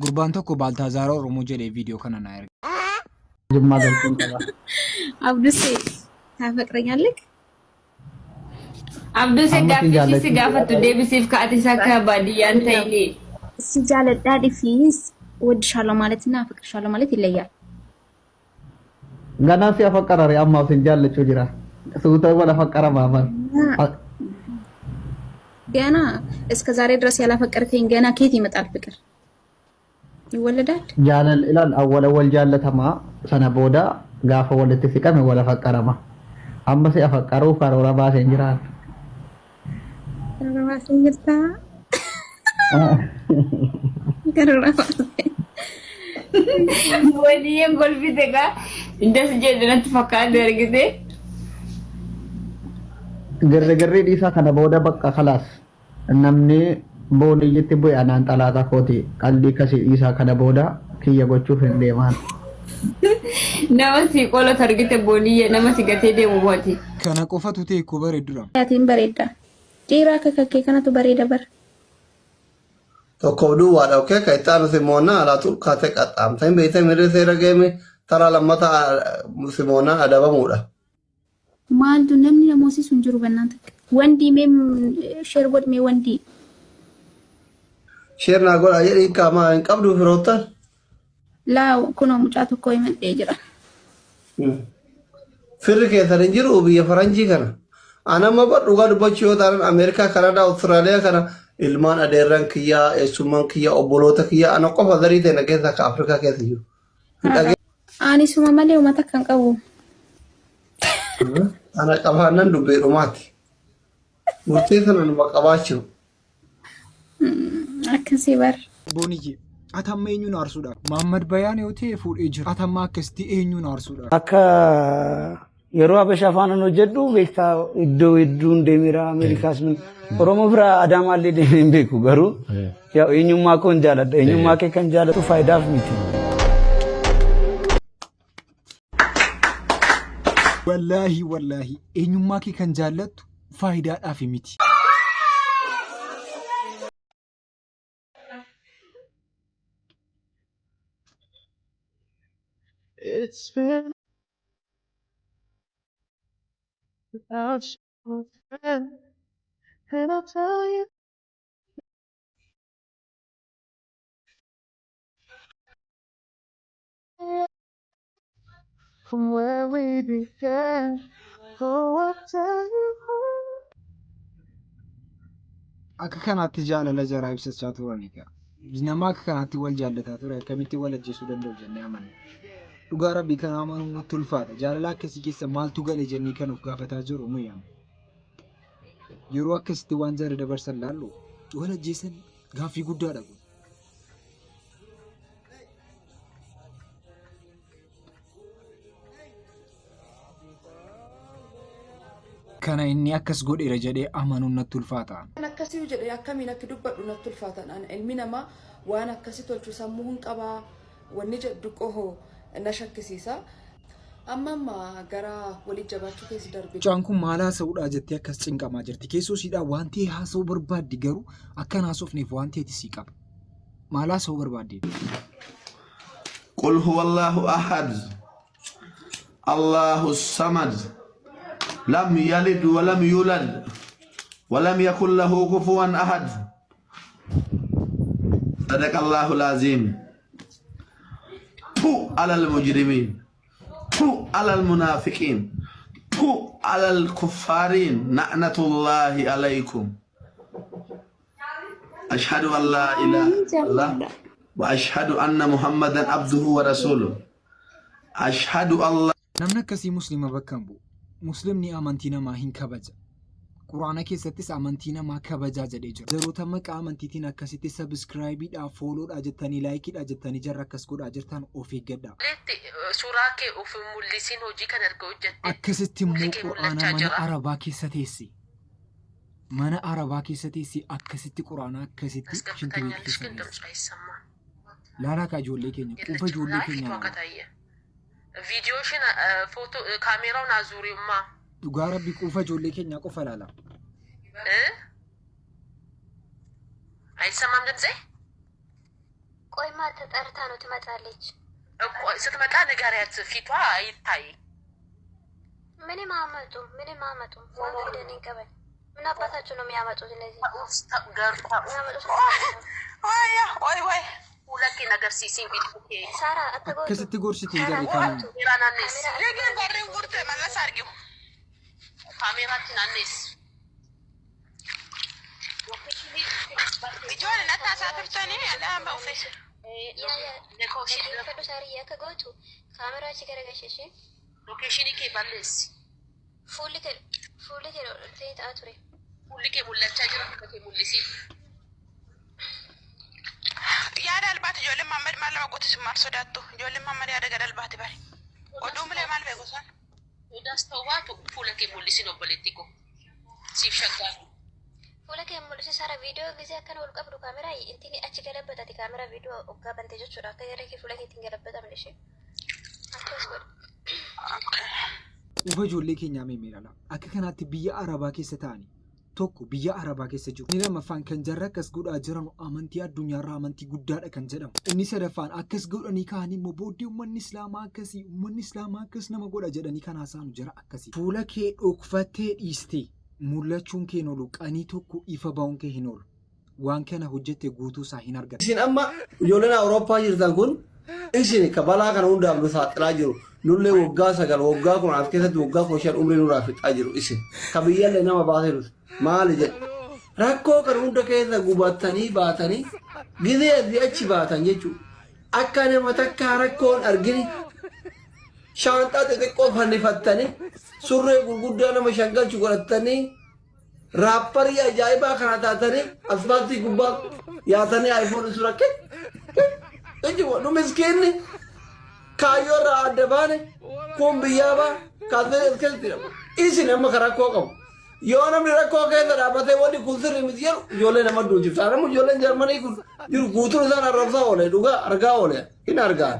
Gurbaan tokko Baltaazaar Oromoo jedhee viidiyoo kana na erge. Jimmaa galchuun qaba. Abdusee taafaqrኛለህ? Abdusee gaaffii si gaafatu deebisiif ka'atis akka baadiyyaan ta'e ሲጃለዳዲ ፊስ ወድሻለሁ ማለትና አፈቅርሻለሁ ማለት ይለያል። ገና ሲያፈቀራሪ አማው ሲጃለችው ጅራ ሱተው ወላ ፈቀራ ማማን ገና እስከ ዛሬ ድረስ ያላፈቀርከኝ ገና ከየት ይመጣል ፍቅር ይወለዳል? ጃለል ኢላል አወለ ወልጃለተማ ሰነቦዳ ጋፈ ወለተ ሲቀም ወላ ፈቀራማ አምበ ሲያፈቀሩ ፈሮራ ባሰን ጅራን ፈሮራ ባሰን ጅርታ ወዲዬን ጎልፊቴጋ እንደስ ጀደነት ፈካል ደርግቴ ግርግሪ ዲሳ ከነ ቦዳ በቃ خلاص namni booniyyitti bu'e anaan xalaata kooti qalbii kasi isa kana booda kiyya gochuuf hin deemaan nama si qola targite booniyye nama si gatee deemu booti kana qofatu ta'e ko bareedura yaatiin bareedda dhiiraa kakakkee kanatu bareeda bar tokko duwwaadha okay ka itti aanu Simoonaa alaatu kaatee qaxxaamtee beektee mirri seera geeme taraa lammata Simoonaa adabamuudha. maaltu namni namoosisu hin jiru bannaan takka wandi meem sheer godhme wandi sheer naa godha jedhii kaamaa hin qabdu firoottan laa kunoo mucaa tokko himadhee jira firri keessan hin jiru biyya faranjii kana anama dhugaa dubbachuu yoo ta'an Ameerikaa Kanadaa Awustiraaliyaa kana ilmaan adeerran kiyyaa eessummaan kiyyaa obboloota kiyyaa ana qofa darii ta'e keessa ka Afrikaa keessa jiru. Ani suma malee uummata kan qabu. Ana qabaannan dubbee dhumaati. Murtee sana numa qabaachuu. Akkasii bar. Booniyye atamma eenyuun aarsuudha. Muhammad Bayaan yoo ta'e fuudhee jira. Atamma akkasitti eenyuun aarsuudha. Akka yeroo Habashaa faana hojjedhu beektaa iddoo hedduun deemira Ameerikaas Oromoo bira Adamaallee deemee hin beeku garuu eenyummaa koo hin jaaladha. Eenyummaa kee kan jaalatu faayidaaf miti. Wallaahi eenyummaa kee kan jaallattu faayidaadhaaf miti. It's been without you, friend, and I'll tell you. From where we began, oh, I'll tell you. Akka kanaatti jaalala jaraa ibsachaa turaniidha. Nama akka kanaatti wal jaallataa ture akkamitti wal ajjeesuu danda'u jennee amanna. Dhugaa Rabbii kan amanuun nutti ulfaata. Jaalala akkasii keessa maaltu gale jennee kan of gaafataa jiru nuyyaan. Yeroo akkasitti waan jaara dabarsan laallu wal ajjeesan gaaffii guddaadha kun. Kana inni akkas godheera jedhee amanuun natti ulfaata. Akkasii jedhee akkamiin akka dubbadhu natti ulfaata. Ilmi namaa waan akkasii tolchu sammuu hin qabaa wanni jedhu qohoo na shakkisiisa. Amma gara walii jabaachuu keessa darbe. Mucaan kun maal haasa'uudhaa jettee akkas cinqamaa jirti. Keessoo siidhaa wanti haasa'uu barbaaddi garuu akka haasofneef wanti ati sii qaba. Maal haasa'uu barbaaddi? Qul huwallahu ahad. Allahu samad. لم يلد ولم يولد ولم يكن له كفوا أحد صدق الله العظيم تو على المجرمين تو على المنافقين تو على الكفارين لعنة الله عليكم أشهد أن لا إله إلا الله وأشهد أن محمدا عبده ورسوله أشهد الله نمنا كسي مسلمة بكامبو مسلمني أمانتينا ما هين كبجة قرآن كيستيس أمانتينا ما كبجة جديجر ضرورة ما كأمانتينا كسيتي سبسكرايب إد أفولو أجتني لايك إد أجتني جرّا كسكور أجتان أوفي جدا سوراك أوفي مولسين هوجي كان أرجوجت أكستي مو قرآن من عربا كيستيسي من عربا كيستيسي أكستي قرآن أكستي شنتي كيستيسي لا لا كجول كيني كوفا جول كيني فيديو شنا فوتو كاميرا ونازوري ما دوغارا بيكوفا جولي كينيا كوفا لالا اي سمام دمزي ቆይማ ተጠርታ ነው ትመጣለች እኮ ስትመጣ ንገሪያት ፊቷ አይታይ ምንም አመጡ ወንደን እንቀበል ምን አባታችሁ ነው የሚያመጡት እነዚህ ገርታ ወይ ሁለቴ ነገር ሲሲን ቢልኩ ሳራ አትጎዱ ከስትጎርሽት ይንገሪ ካሜራ ካሜራናነስ ለግን ባሬን ጉርተ መለስ አርጊው ካሜራችን አነስ ቢጆን ነታሳፍርተኒ አላም በኦፊስ ለኮሽን ከዶ ሳሪ ያከጎቱ ካሜራ ሲገረገሽሽ ሎኬሽን ይኬ ባለስ ፉልከ ተይታ አቱሬ ሁልኬ ሙላቻ ጅራ ከከ ሙልሲ ያዳ አልባት ጆለ ማመድ ማለማ ቆት ስማር ሶዳቱ ጆለ ማመድ ያደጋ አልባት ባይ ወዱም ላይ ማልበ ጎሳን ወዳስተዋቱ ሁልኬ ሙልሲ ነው ፖለቲኮ ሲፍሸጋ ሁልከ ሙልሲ ሳራ ቪዲዮ ጊዜ አከነ ወልቀብዱ ካሜራ እንቲኒ አቺ ገለበጣቲ ካሜራ ቪዲዮ ኦጋ በንቴጆች ወዳ ከገረኪ ሁልከ ትንገለበጣ ምንሽ አትወስወድ ufajoollee keenyaa meemeelala akka kanaatti biyya arabaa keessa ta'ani tokko biyya arabaa keessa jiru inni lamaffaan kan jarra akkas godhaa jiran amantii addunyaarraa amantii guddaadha kan jedhamu inni sadaffaan akkas godhanii kaanii immoo booddee ummanni islaamaa akkas nama godha jedhanii kan haasaanu jara akkasii fuula kee dhokfattee dhiistee mul'achuun kee hin oolu qanii tokko ifa ba'uun kee hin oolu waan kana hojjette guutuu isaa hin argatu. Isin amma ijoolleen Awurooppaa jirtan kun isin kabalaa kana hundaaf nu saaxilaa jiru. Nullee waggaa 9 waggaa 10 keessatti waggaa 5 umrii nurraa fixaa jiru isin. Kabiyyaallee nama baasee jiru. Maali jedhu rakkoo kan hunda keessa gubattanii baatanii gizee adii achi baatan jechuudha. Akka nama takka rakkoon argini shaanxaa xixiqqoo fannifattanii surree gurguddaa nama shangalchu godhattanii raapparii ajaa'ibaa kana taatanii asfaaltii gubbaa yaatanii aayifoon suura jechuudha. Nu miskiinni kaayoo irraa adda baane kun biyyaa baa kaasee keessatti jedhamu. Isin amma kan rakkoo qabu. Yoo namni rakkoo keessa dhaabatee wanti kun sirrii miti jedhu ijoollee nama duuchifta. Anamu ijoolleen Jarmanii kun jiru guutuun isaan arrabsaa oole dhugaa argaa oole hin argaa.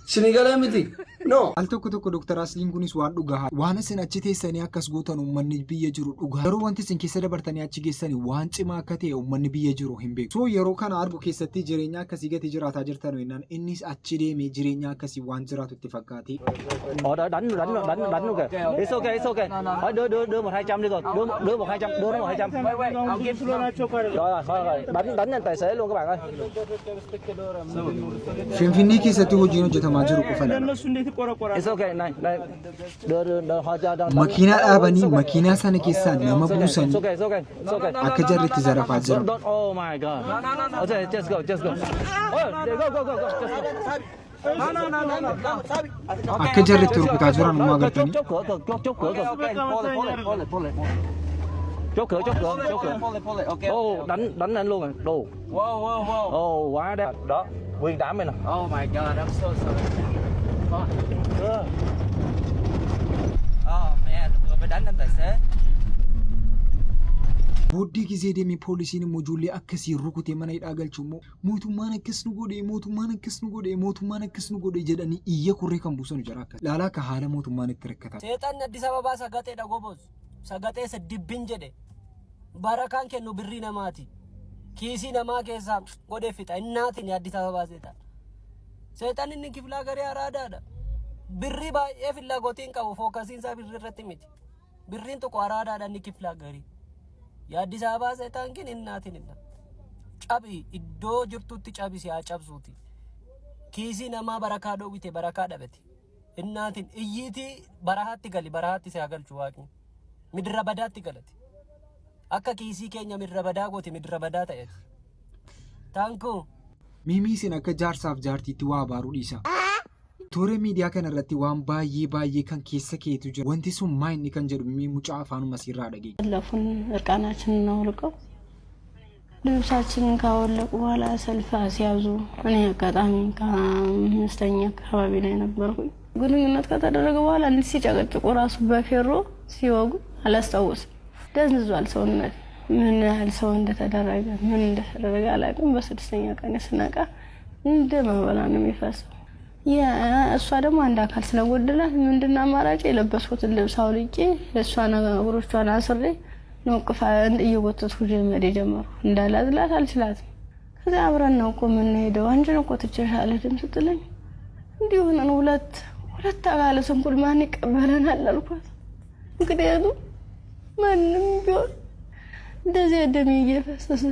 Isinii galee miti. No. Al tokko Dr. Asliin kunis waan dhugaa waan isin achi teessanii akkas gootan uummanni biyya jiru dhugaa yeroo wanti isin keessa dabartanii achi geessanii waan cimaa akka ta'e uummanni biyya jiru hin beeku. So yeroo kana argu keessatti jireenya akkasii gati jiraataa jirtan wennaan innis achi deemee jireenya akkasii waan jiraatu itti fakkaate. Đánh luôn kìa. It's okay. Đưa 100 đi rồi. Đưa 100. Ông kiếm luôn cho coi được. Rồi. Đánh lên tài xế luôn các bạn ơi. Finfinnee keessatti hojiin hojjetamaa jiru qofadha. It's okay. Này. Đưa họ cho makiinaa dhaabanii makiinaa sana keessaa nama buusanii It's okay. akka jarri itti zarafaa jiru. Oh my god. Okay, just go. Go. Akka jarri itti rukutaa jiran immoo agartanii. Chốt cửa. Oh, đánh anh luôn rồi. Đồ. Wow. Oh, quá đẹp. Đó, nguyên đám này nè. Oh my god, I'm so sorry. Oh man, vừa mới đánh anh tài xế. Booddee gisee deemee poolisiin immoo ijoollee akkasii rukutee mana hidhaa galchu immoo mootummaan akkas nu godhe jedhanii iyya kurree kan buusan jira akkas. Laalaa akka haala mootummaan itti rakkataa. Seexanni Addis Ababaa sagateedha goboos. Sagatee saddibbin jedhe. Barakaan kennu birrii namaati. Kiisii namaa keessaa godhee fixa. Innaatiin Addis Ababaa seexan. Seexanni inni kiflaa garee araadaadha. Birrii baay'ee fillaa gotiin qabu fookasiinsaa birrii irratti miti. Birriin tokko araadaadha inni kiflaa garii. Addis Ababaa seexan kin innaatiin inna. Cabi iddoo jirtutti cabisi haa cabsuuti. Kiisii namaa barakaa dhoowwite barakaa dhabete. Innaatiin iyyiitii barahaatti gali barahaatti si haa galchu waaqni. Midra badaatti galate. Akka kiisii keenya midra badaa gooti midra badaa ta'eeti. Taanku. Mimii isin akka jaarsaaf jaartiitti waa baaruu dhiisa. Toora miidiyaa kana irratti waan baay'ee kan keessa keetu jira. Wanti sun maa inni kan jedhu mimii mucaa afaanuma sirraa dhageenya. ለፉን እርቃናችንን እናውልቀው ልብሳችንን ካወለቁ በኋላ ሰልፍ ሲያዙ እኔ አጋጣሚ ከአምስተኛ አካባቢ ላይ ነበርኩኝ። ግንኙነት ከተደረገ በኋላ እንዲህ ሲጨቀጭቁ ራሱ በፌሮ ሲወጉ አላስታውስም። ደንዝዟል ሰውነት። ምን ያህል ሰው እንደተደረገ አላውቅም። በስድስተኛ ቀን ስነቃ እንደ ማበላ ነው የሚፈሰው። እሷ ደግሞ አንድ አካል ስለጎደላት ምንድን አማራጭ የለበስኩትን ልብስ አውልቄ ለእሷ ነገሮቿን አስሬ ነው ቅፋ እየጎተትኩ ጀመር የጀመርኩ። እንዳላዝላት አልችላትም። ከዛ አብረን ነው እኮ የምንሄደው አንቺን እኮ ትችሻለሽ ስትለኝ እንዲሁ ነው ሁለት አካለ ስንኩል ማን ይቀበለናል አልኳት። ምክንያቱም ማንም ቢሆን እንደዚህ ደም እየፈሰሰ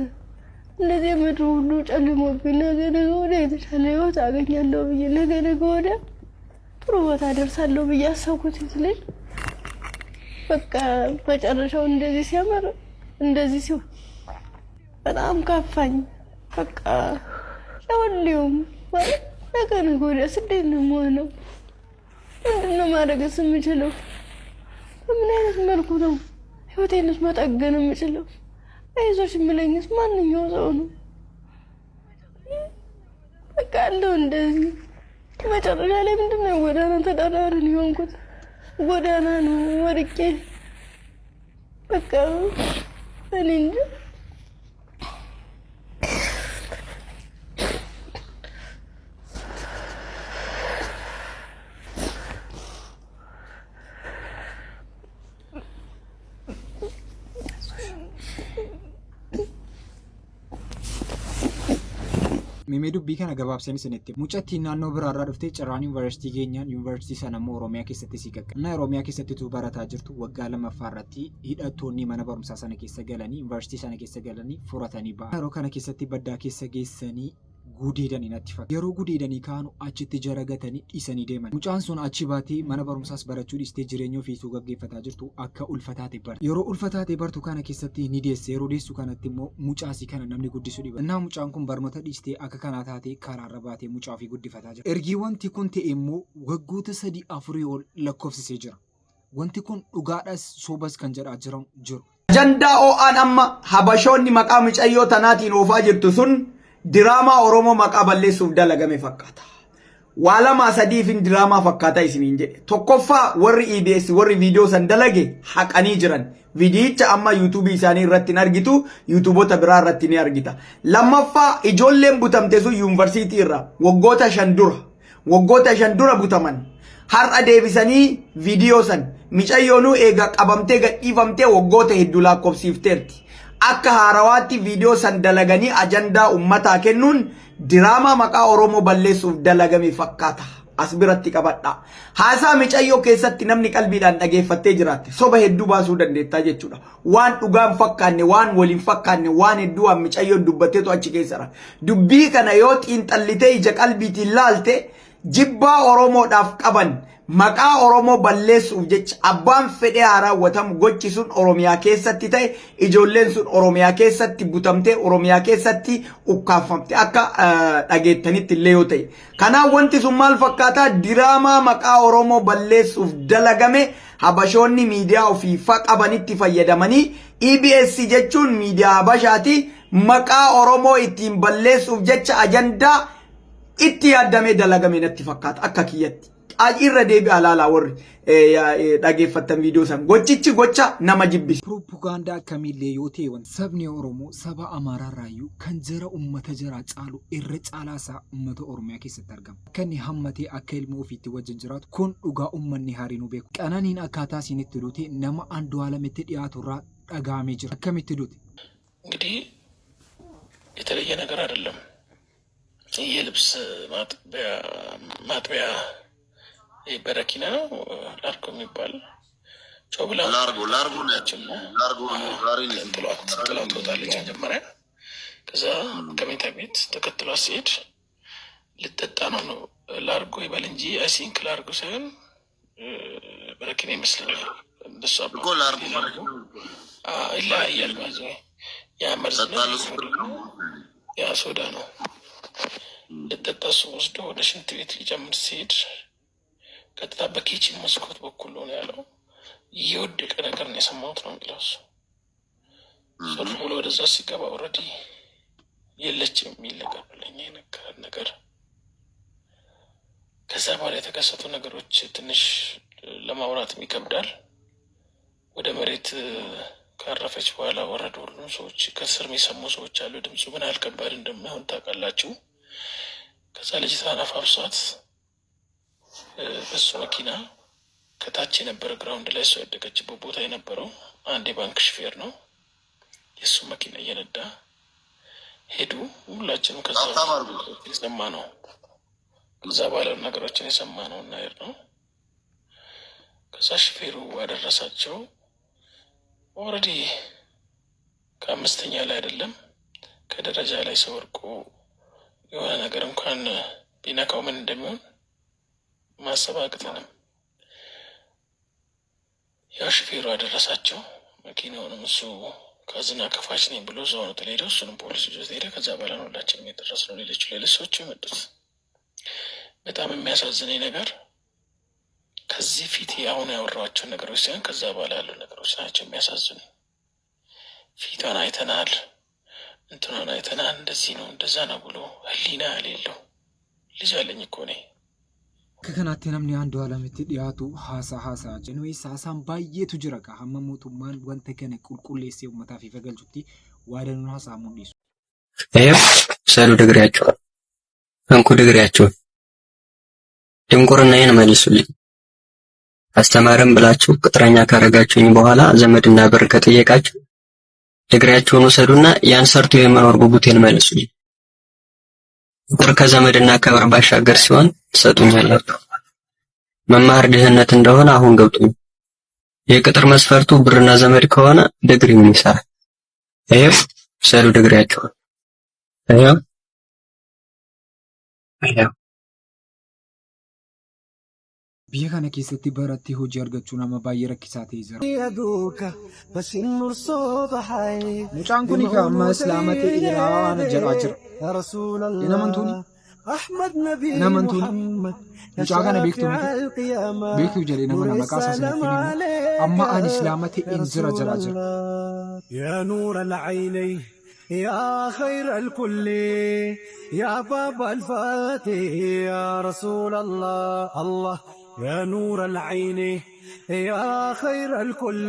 እንደዚህ ምድሩ ሁሉ ጨልሞብኝ ነገ ወዲያ የተሻለ ህይወት አገኛለሁ ብዬ ነገ ወዲያ ጥሩ ቦታ ደርሳለሁ ብዬ አሰብኩት ይስለኝ በቃ መጨረሻው እንደዚህ ሲያመር እንደዚህ ሲሆን በጣም ከፋኝ። በቃ ለሁሉም ማለት ነገ ወዲያ ስደት ነው የምሆነው። ምንድነው ማድረግስ የምችለው? በምን አይነት መልኩ ነው ህይወቴንስ መጠገን የምችለው? አይዞሽ የምለኝስ ማንኛው ሰው ነው? በቃ እንደው እንደዚህ መጨረሻ ላይ ምንድነው ጎዳና ተዳዳሪ የሆንኩት? ጎዳና ነው ወርቄ በቃ እኔ እንጃ። Mimee dubbii kana gabaabsanii sinitti mucatti naannoo biraarraa dhuftee Cirraan yuunivarsiitii keenyaan yuunivarsiitii sana immoo Oromiyaa keessatti si qaqqabe. Innaa Oromiyaa keessatti tu barataa jirtu waggaa lammaffaa irratti hidhattoonni mana barumsaa sana keessa galanii yuunivarsiitii sana keessa galanii furatanii ba'an. Yeroo kana keessatti baddaa keessa geessanii gudeedanii natti fakkaata. Yeroo gudeedanii kaanu achitti jaragatanii dhiisanii deeman. Mucaan sun achi baatee mana barumsaas barachuu dhiistee jireenya ofii isuu gaggeeffataa jirtu akka ulfataate bartu. Yeroo ulfataate bartu kana keessatti ni deesse. Yeroo deessu kanatti immoo mucaasii kana namni guddisuu dhiba. Innaa mucaan kun barnoota dhiistee akka kanaa taatee karaarra baatee mucaa ofii guddifataa jira. Ergii wanti kun ta'e immoo waggoota 3-4 ol lakkoofsisee jira. Wanti kun dhugaadhas soobas kan jedhaa jiru. Ajandaa OAN amma habashoonni maqaa mucayyoo tanaatiin oofaa jirtu sun diraamaa Oromoo maqaa balleessuuf dalagame fakkaata. Waa lama sadiifin diraamaa fakkaata isiniin jedhe. Tokkoffaa warri EBS warri viidiyoo san dalage haqanii jiran. Viidiyicha amma YouTube isaanii irratti ni argitu, YouTubeota biraa irratti ni argita. Lammaffaa ijoolleen butamte sun yuunivarsiitii irraa waggoota 5 dura butaman. Har'a deebisanii viidiyoo san mucayyoonuu eega qabamtee gadhiifamtee waggoota hedduu lakkoofsiifteerti. Akka haarawaatti viidiyoo san dalaganii ajandaa ummataa kennuun diraamaa maqaa Oromoo balleessuuf dalagame fakkaata. As biratti qabadha. Haasaa mucayyoo keessatti namni qalbiidhaan dhageeffattee jiraatte soba hedduu baasuu dandeettaa jechuudha. Waan dhugaan fakkaanne, waan waliin fakkaanne, waan hedduu waan mucayyoon dubbatteetu achi keessara. Dubbii kana yoo xiinxallitee ija qalbiitiin laalte jibbaa Oromoodhaaf qaban maqaa Oromoo balleessuuf jecha abbaan fedhee raawwatamu gochi sun Oromiyaa keessatti ta'e ijoolleen sun Oromiyaa keessatti butamtee Oromiyaa keessatti ukkaanfamte akka dhageettanitti illee yoo ta'e. Kanaaf wanti sun maal fakkaata? Diraamaa maqaa Oromoo balleessuuf dalagame habashoonni miidiyaa ofii qabanitti fayyadamanii EBS jechuun miidiyaa habashaati maqaa Oromoo ittiin balleessuuf jecha ajandaa itti yaadamee dalagame natti fakkaata akka kiyyatti. Irra deebi'aa laalaa warri dhageeffatan viidiyoo san gochichi gocha nama jibbisa. Propaganda akkamillee yoo ta'e sabni Oromoo saba Amaararraayyuu kan jara uummata jaraa caalu irra caalaasaa uummata Oromiyaa keessatti argama. Akka inni hammatee akka ilma ofiitti wajjin jiraatu kun dhugaa uummanni haarinuu beeku. Qananiin akkaataa isinitti duute nama Andu'aalamitti dhiyaaturraa dhagahamee jira. Akkamitti duute? እንግዲህ የተለየ ነገር አይደለም። የልብስ ማጥቢያ በረኪና ነው ላርጎ የሚባል ጮብላ ላርጎ ጥሏት ትወጣለች መጀመሪያ። ከዛ ከመኝታ ቤት ተከትሏ ሲሄድ ልጠጣ ነው ላርጎ ይበል እንጂ አይሲንክ ላርጎ ሳይሆን በረኪና ይመስለኛል። እንደሷ ይለያያል ማለት ነው። ያ መርዝ ያ ሶዳ ነው። ልጠጣ እሱ ወስዶ ወደ ሽንት ቤት ሊጨምር ሲሄድ ቀጥታ በኪችን መስኮት በኩል ነው ያለው። የወደቀ ነገር ነው የሰማሁት ነው የሚለው እሱ። ዞር ብሎ ወደዛ ሲገባ ኦልሬዲ የለችም የሚል ነገር ብለኛ የነገረን ነገር። ከዛ በኋላ የተከሰቱ ነገሮች ትንሽ ለማውራትም ይከብዳል። ወደ መሬት ካረፈች በኋላ ወረዱ ሁሉም ሰዎች። ከስር የሚሰሙ ሰዎች አሉ። ድምፁ ምን ያህል ከባድ እንደማይሆን ታውቃላችሁ። ከዛ ልጅቷን አፋፍሷት በሱ መኪና ከታች የነበረ ግራውንድ ላይ እሷ ያደገችበት ቦታ የነበረው አንድ የባንክ ሹፌር ነው። የእሱ መኪና እየነዳ ሄዱ። ሁላችንም ከዛ የሰማነው ከዛ ባለው ነገሮችን የሰማነው እና ነው። ከዛ ሹፌሩ አደረሳቸው። ኦልሬዲ ከአምስተኛ ላይ አይደለም ከደረጃ ላይ ሲወርቁ የሆነ ነገር እንኳን ቢነካው ምን እንደሚሆን ማሰብ አቅተንም ያው ሹፌሩ አደረሳቸው። መኪናውንም እሱ ካዝና ከፋች ነኝ ብሎ እዛው ነው ተለሄደው። እሱንም ፖሊስ ይዞት ሄደ። ከዛ በኋላ ነው ሁላችንም የደረስነው። ሌሎች ሰዎች የመጡት። በጣም የሚያሳዝነኝ ነገር ከዚህ ፊት አሁን ያወራኋቸው ነገሮች ሳይሆን ከዛ በኋላ ያሉ ነገሮች ናቸው የሚያሳዝኑ። ፊቷን አይተናል፣ እንትኗን አይተናል፣ እንደዚህ ነው እንደዛ ነው ብሎ ህሊና የሌለው ልጅ አለኝ እኮ እኔ። ከከናቴ namni አንዱ ዓለምት ዲያቱ ሃሳ ጀንዌ ሳሳም ባየቱ ጅረካ ሀመሞቱማን ወንተ ከነ ቁልቁሌሴ መታፊ ፈገልጩቲ ዋደኑ ሃሳሙን ዲሱ ሰሉ ደግሪያቸው እንኩ ደግሪያቸው ድንቁርናዬን መልሱልኝ። አስተማረም ብላችሁ ቅጥረኛ ካረጋችሁኝ በኋላ ዘመድና ብር ከጠየቃችሁ ደግሪያቸውን ወሰዱና ያን ሰርቶ የመኖር ጉጉቴን መልሱልኝ። ቁጥር ከዘመድና ከብር ባሻገር ሲሆን ሰጡኛላችሁ። መማር ድህነት እንደሆነ አሁን ገብቶኝ የቅጥር መስፈርቱ ብርና ዘመድ ከሆነ ደግሪ ምን ይሰራል? ሰሉ ደግሪያቸው biyya kana keessatti baratti hojii argachuu nama baay'ee rakkisaa ta'ee jira. Mucaan kun egaa amma islaama ta'e ilaana jedhaa jira. Namantuuni mucaa kana beektu miti beektu jedhee nama maqaa isaa sinitti himu amma ani islaama ta'een jira jedhaa jira. yaa nuura al-ayni yaa khayra al-kulli yaa baaba al-faatih yaa rasuul Allah يا نور العين يا خير الكل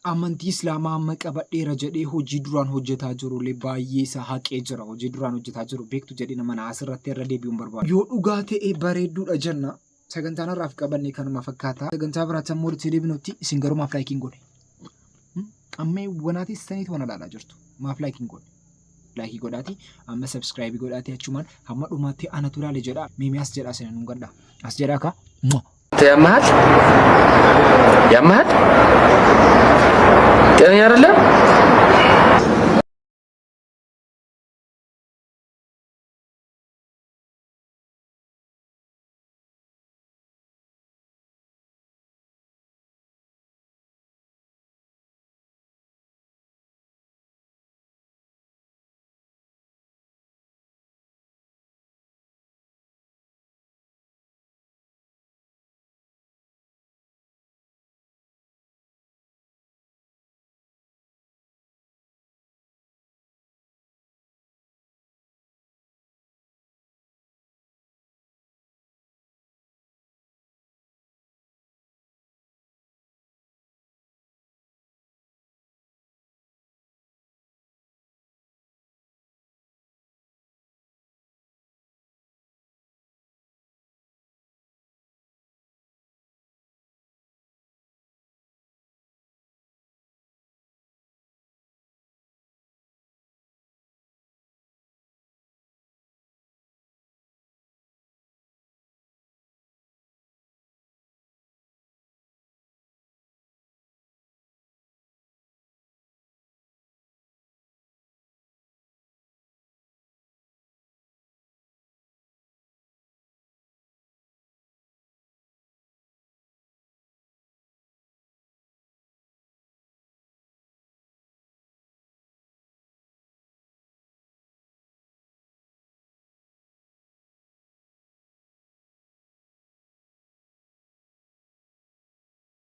amantii islaamaa amma qabadheera jedhee hojii duraan hojjetaa jiru illee baay'ee isaa haqee jira. Hojii duraan hojjetaa jiru beektu jedhee nama asirratti irra deebi'uun barbaadu. Yoo dhugaa ta'e bareedduudha jenna. Sagantaan irraaf qabanne kanuma fakkaata. Sagantaa biraatti ammoo itti deebinutti isin garuu maaf laayikiin godhe? Ammee wanaati saniitu wana ilaalaa jirtu. Maaf laayikiin godhe? Laayikii godhaati amma sabskraayibii godhaati achumaan hamma dhumaatti anatu ilaale jedha. Miimi as jedhaa sana nun gadda. As jedhaa kaa. ያማት ጤነኛ አይደለም።